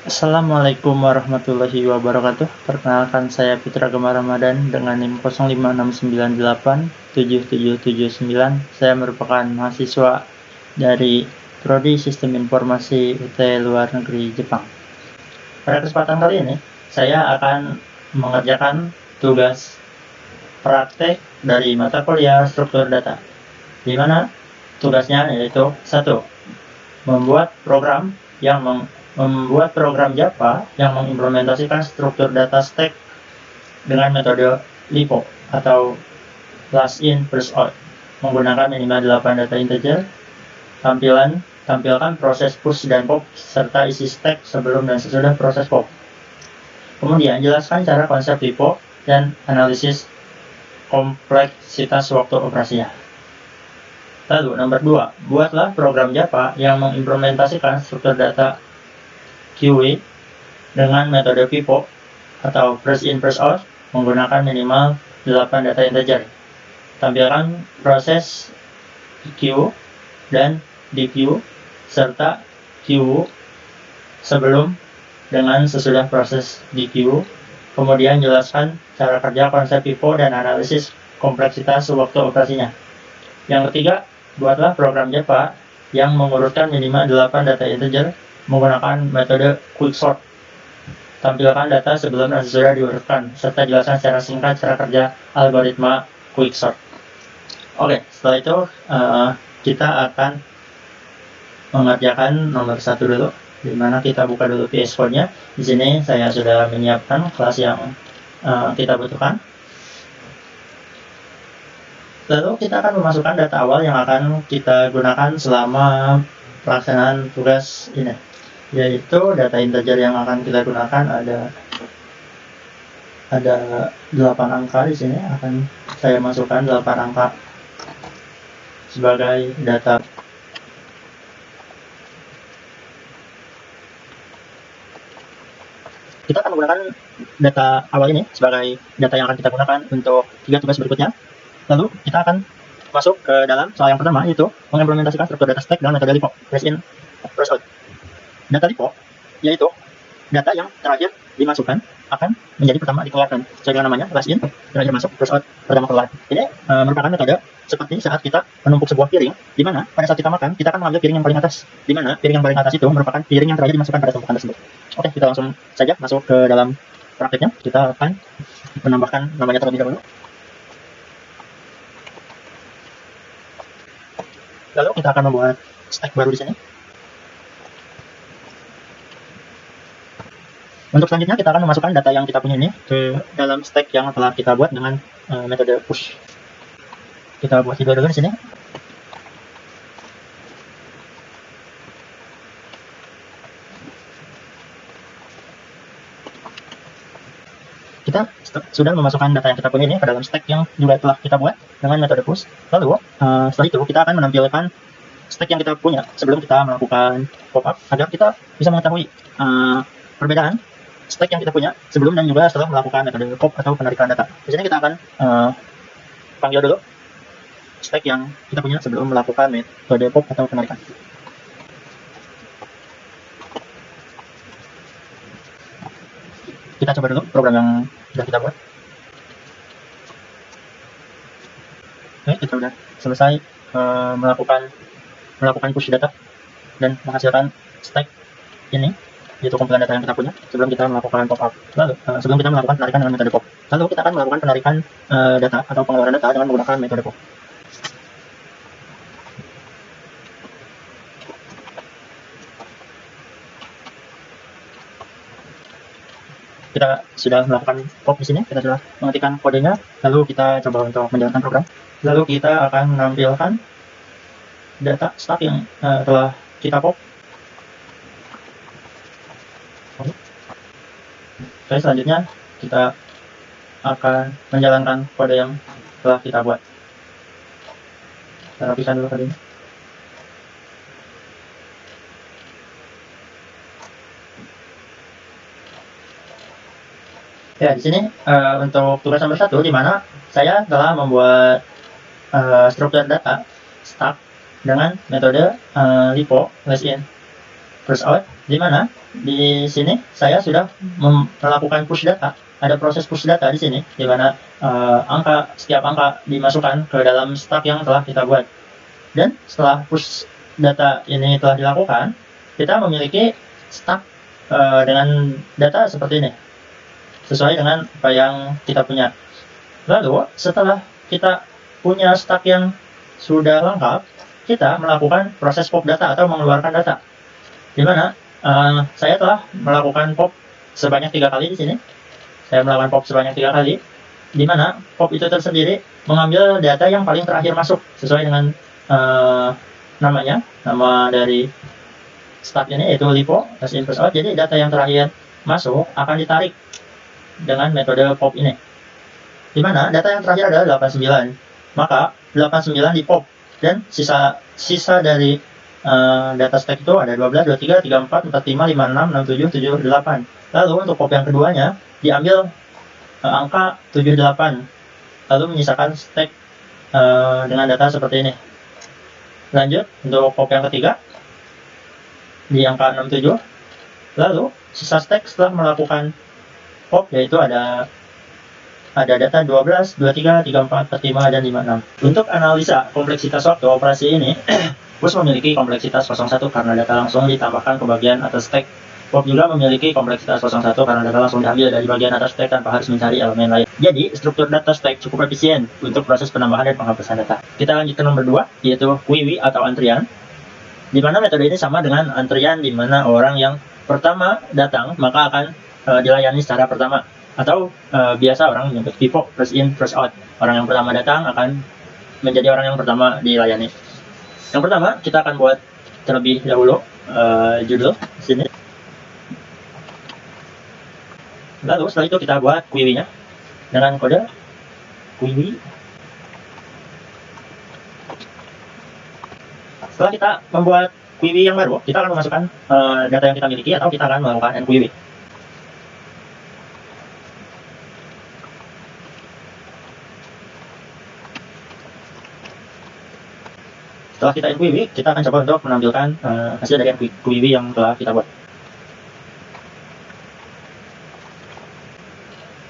Assalamualaikum warahmatullahi wabarakatuh. Perkenalkan, saya Fitra Gemar Ramadan dengan NIM 0569877779. Saya merupakan mahasiswa dari Prodi Sistem Informasi UT Luar Negeri Jepang. Pada kesempatan kali ini, saya akan mengerjakan tugas praktek dari mata kuliah struktur data, di mana tugasnya yaitu 1. Membuat program Java yang mengimplementasikan struktur data stack dengan metode LIFO atau last in first out, menggunakan minimal 8 data integer. Tampilkan proses push dan pop serta isi stack sebelum dan sesudah proses pop. Kemudian jelaskan cara konsep LIFO dan analisis kompleksitas waktu operasinya. Lalu nomor 2, buatlah program Java yang mengimplementasikan struktur data QW dengan metode FIFO atau first in first out, menggunakan minimal 8 data integer. Tampilkan proses EQ dan DQ serta QW sebelum dengan sesudah proses DQ. Kemudian jelaskan cara kerja konsep FIFO dan analisis kompleksitas waktu operasinya. Yang ketiga, buatlah program Java yang mengurutkan minimal 8 data integer menggunakan metode quicksort. Tampilkan data sebelum dan sesudah diurutkan, serta jelaskan secara singkat cara kerja algoritma quicksort. Oke, setelah itu kita akan mengerjakan nomor 1 dulu, di mana kita buka dulu VS Code-nya. Di sini saya sudah menyiapkan kelas yang kita butuhkan. Lalu kita akan memasukkan data awal yang akan kita gunakan selama pelaksanaan tugas ini, yaitu data integer yang akan kita gunakan ada 8 angka. Di sini akan saya masukkan 8 angka sebagai data. Kita akan menggunakan data awal ini sebagai data yang akan kita gunakan untuk 3 tugas berikutnya. Lalu kita akan masuk ke dalam soal yang pertama, yaitu mengimplementasikan struktur data stack dengan metode LIFO, first in first out. Data LIFO yaitu data yang terakhir dimasukkan akan menjadi pertama dikeluarkan. Sesuai dengan namanya, last in, terakhir masuk, first out, pertama keluar. Ini merupakan metode seperti saat kita menumpuk sebuah piring, di mana pada saat kita makan, kita akan mengambil piring yang paling atas, di mana piring yang paling atas itu merupakan piring yang terakhir dimasukkan pada tumpukan tersebut. Oke, kita langsung saja masuk ke dalam prakteknya. Kita akan menambahkan namanya terlebih dahulu. Lalu kita akan membuat stack baru di sini. Untuk selanjutnya kita akan memasukkan data yang kita punya ini ke dalam stack yang telah kita buat dengan metode push. Kita buat video dulu di sini. Kita sudah memasukkan data yang kita punya ini ke dalam stack yang juga telah kita buat dengan metode push. Lalu setelah itu kita akan menampilkan stack yang kita punya sebelum kita melakukan pop-up, agar kita bisa mengetahui perbedaan stack yang kita punya sebelum dan juga setelah melakukan metode pop atau penarikan data. Di sini kita akan panggil dulu stack yang kita punya sebelum melakukan metode pop atau penarikan. Kita coba dulu program yang sudah kita buat. Oke, kita sudah selesai melakukan push data dan menghasilkan stack ini, yaitu kumpulan data yang kita punya sebelum kita melakukan pop up. Lalu sebelum kita melakukan penarikan dengan metode pop. Lalu kita akan melakukan penarikan data atau pengeluaran data dengan menggunakan metode pop. Kita sudah melakukan pop di sini, kita sudah mengetikkan kodenya, lalu kita coba untuk menjalankan program. Lalu kita akan menampilkan data stack yang telah kita pop. Oke, selanjutnya kita akan menjalankan kode yang telah kita buat. Kita rapikan dulu kodenya. Ya, di sini untuk tugas nomor 1, di mana saya telah membuat struktur data stack dengan metode LIFO less in first out, di mana di sini saya sudah melakukan push data. Ada proses push data di sini, di mana setiap angka dimasukkan ke dalam stack yang telah kita buat. Dan setelah push data ini telah dilakukan, kita memiliki stack dengan data seperti ini, sesuai dengan apa yang kita punya. Lalu setelah kita punya stack yang sudah lengkap, kita melakukan proses pop data atau mengeluarkan data, di mana saya telah melakukan pop sebanyak 3 kali di sini. Saya melakukan pop sebanyak 3 kali, di mana pop itu tersendiri mengambil data yang paling terakhir masuk sesuai dengan nama dari stack ini, yaitu LIFO, as in first out. Jadi data yang terakhir masuk akan ditarik dengan metode pop ini, di mana data yang terakhir adalah 89, maka 89 di pop, dan sisa dari data stack itu ada 12, 23, 34, 45, 56, 67, 78. Lalu untuk pop yang keduanya diambil angka 78, lalu menyisakan stack dengan data seperti ini. Lanjut untuk pop yang ketiga di angka 67, lalu sisa stack setelah melakukan pop yaitu ada data 12, 23, 34, 45, dan 56. Untuk analisa kompleksitas waktu operasi ini, Push memiliki kompleksitas 01 karena data langsung ditambahkan ke bagian atas stack. Pop juga memiliki kompleksitas 01 karena data langsung diambil dari bagian atas stack tanpa harus mencari elemen lain. Jadi, struktur data stack cukup efisien untuk proses penambahan dan penghapusan data. Kita lanjut ke nomor 2, yaitu QUery atau antrian, di mana metode ini sama dengan antrian, di mana orang yang pertama datang maka akan dilayani secara pertama, atau biasa orang menyebut FIFO, first in first out. Orang yang pertama datang akan menjadi orang yang pertama dilayani. Yang pertama kita akan buat terlebih dahulu judul sini. Lalu setelah itu kita buat query-nya dengan kode query. Setelah kita membuat query yang baru, kita akan memasukkan data yang kita miliki, atau kita akan melakukan enquery. Setelah kita enquery, kita akan coba untuk menampilkan hasil dari query yang telah kita buat.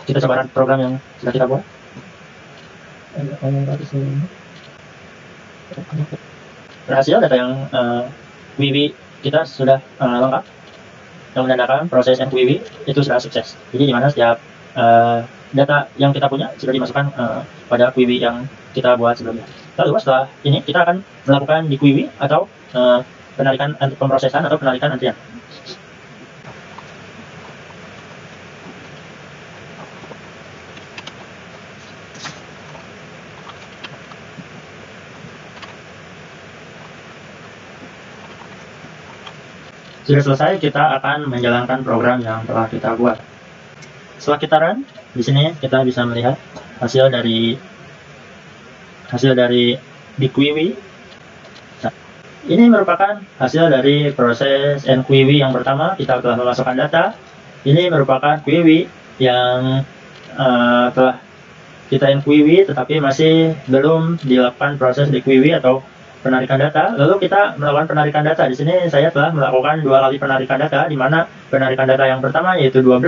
Kita coba run program yang sudah kita buat. Berhasil, data yang query kita sudah lengkap, yang menandakan proses enquery itu sudah sukses. Jadi dimana setiap data yang kita punya sudah dimasukkan pada query yang kita buat sebelumnya. Lalu setelah ini kita akan melakukan di query atau penarikan pemrosesan atau penarikan antrian. Sudah selesai, kita akan menjalankan program yang telah kita buat. Setelah kita run, di sini kita bisa melihat hasil dari di query. Nah, ini merupakan hasil dari proses enquery yang pertama. Kita telah memasukkan data. Ini merupakan query yang telah kita enquery, tetapi masih belum dilakukan proses di query atau penarikan data. Lalu kita melakukan penarikan data. Di sini saya telah melakukan 2 kali penarikan data, di mana penarikan data yang pertama yaitu 12.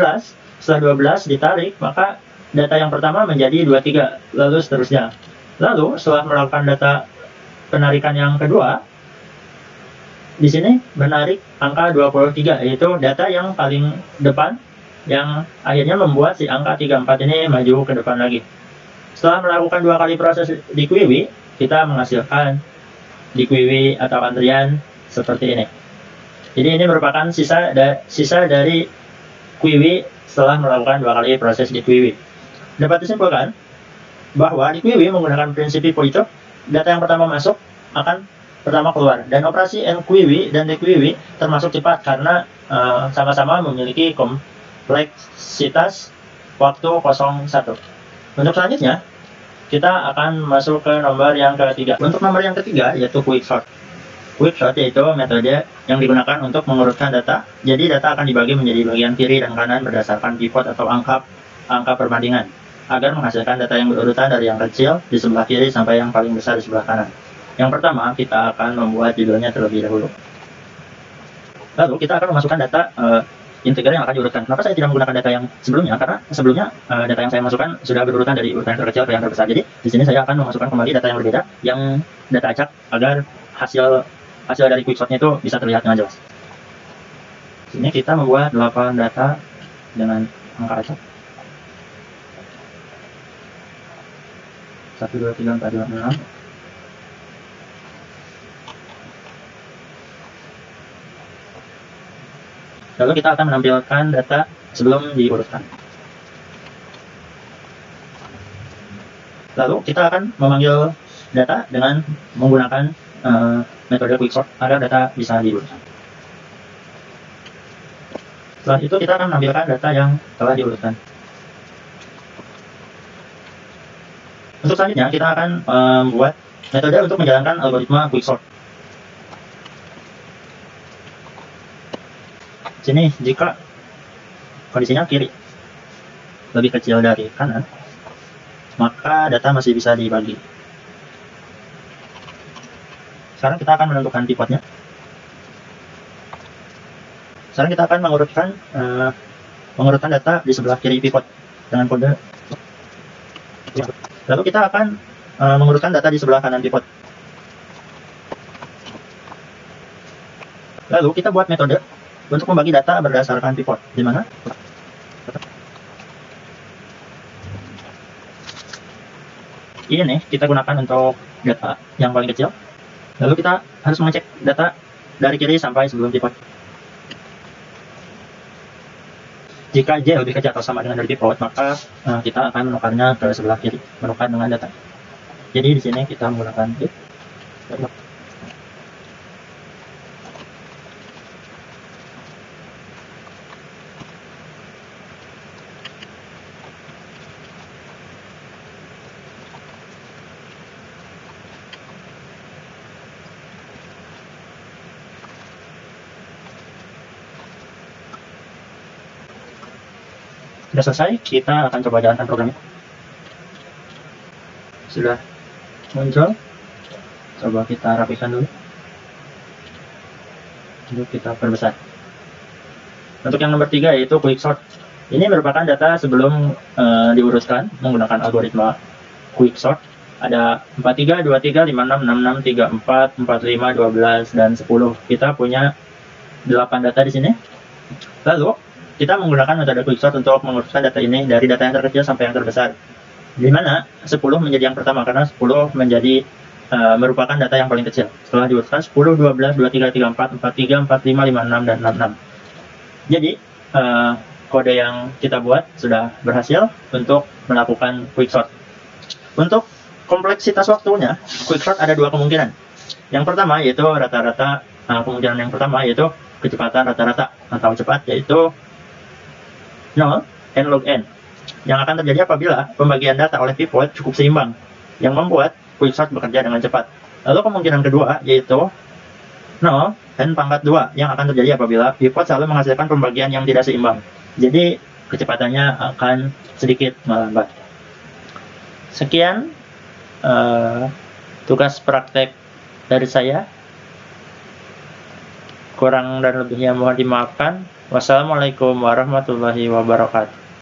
Setelah 12 ditarik, maka data yang pertama menjadi 23, lalu seterusnya. Lalu setelah melakukan data penarikan yang kedua, di sini menarik angka 23, yaitu data yang paling depan, yang akhirnya membuat si angka 34 ini maju ke depan lagi. Setelah melakukan 2 kali proses di query, kita menghasilkan di query atau antrian seperti ini. Jadi ini merupakan sisa dari query setelah melakukan 2 kali proses di query. Dapat disimpulkan bahwa di query menggunakan prinsip FIFO itu, data yang pertama masuk akan pertama keluar, dan operasi enquery dan dequery termasuk cepat karena sama-sama memiliki kompleksitas waktu 01. Untuk selanjutnya kita akan masuk ke nomor yang ketiga. Untuk nomor yang ketiga yaitu quicksort. Quicksort yaitu metode yang digunakan untuk mengurutkan data. Jadi data akan dibagi menjadi bagian kiri dan kanan berdasarkan pivot atau angka perbandingan, agar menghasilkan data yang berurutan dari yang kecil di sebelah kiri sampai yang paling besar di sebelah kanan. Yang pertama, kita akan membuat judulnya terlebih dahulu. Lalu kita akan memasukkan data integer yang akan diurutkan. Kenapa saya tidak menggunakan data yang sebelumnya? Karena sebelumnya data yang saya masukkan sudah berurutan dari urutan yang terkecil ke yang terbesar. Jadi di sini saya akan memasukkan kembali data yang berbeda, yang data acak, agar hasil dari quicksortnya itu bisa terlihat dengan jelas. Sini kita membuat 8 data dengan angka acak. 1, 2, 3, 4, 5, 6. Lalu kita akan menampilkan data sebelum diurutkan. Lalu kita akan memanggil data dengan menggunakan metode quicksort agar data bisa diurutkan. Setelah itu kita akan menampilkan data yang telah diurutkan. Untuk selanjutnya kita akan membuat metode untuk menjalankan algoritma quicksort. Sini jika kondisinya kiri lebih kecil dari kanan, maka data masih bisa dibagi. Sekarang kita akan menentukan pivotnya. Sekarang kita akan mengurutkan data di sebelah kiri pivot dengan kode. Lalu kita akan mengurutkan data di sebelah kanan pivot. Lalu kita buat metode untuk membagi data berdasarkan pivot, di mana ini kita gunakan untuk data yang paling kecil. Lalu kita harus mengecek data dari kiri sampai sebelum pivot. Jika J lebih kecil atau sama dengan dari pivot, maka kita akan menukarnya ke sebelah kiri, menukar dengan data. Jadi di sini kita menggunakan if. Sudah selesai, kita akan coba jalankan programnya. Sudah muncul, coba kita rapikan dulu. Lalu kita perbesar. Untuk yang nomor 3 yaitu quicksort. Ini merupakan data sebelum diurutkan menggunakan algoritma quicksort. Ada 43, 23, 56, 66, 34, 45, 12, dan 10. Kita punya 8 data di sini. Lalu kita menggunakan metode quicksort untuk mengurutkan data ini dari data yang terkecil sampai yang terbesar. Di mana 10 menjadi yang pertama karena 10 menjadi merupakan data yang paling kecil. Setelah diurutkan 10, 12, 23, 34, 43, 45, 56, dan 66. Jadi kode yang kita buat sudah berhasil untuk melakukan quicksort. Untuk kompleksitas waktunya, quicksort ada 2 kemungkinan. Yang pertama yaitu rata-rata, kemungkinan yang pertama yaitu kecepatan rata-rata atau cepat, yaitu 0 n log n, yang akan terjadi apabila pembagian data oleh pivot cukup seimbang, yang membuat quicksort bekerja dengan cepat. Lalu kemungkinan kedua yaitu 0 n pangkat 2, yang akan terjadi apabila pivot selalu menghasilkan pembagian yang tidak seimbang. Jadi kecepatannya akan sedikit melambat. Sekian tugas praktek dari saya. Kurang dan lebihnya mohon dimaafkan. Wassalamualaikum warahmatullahi wabarakatuh.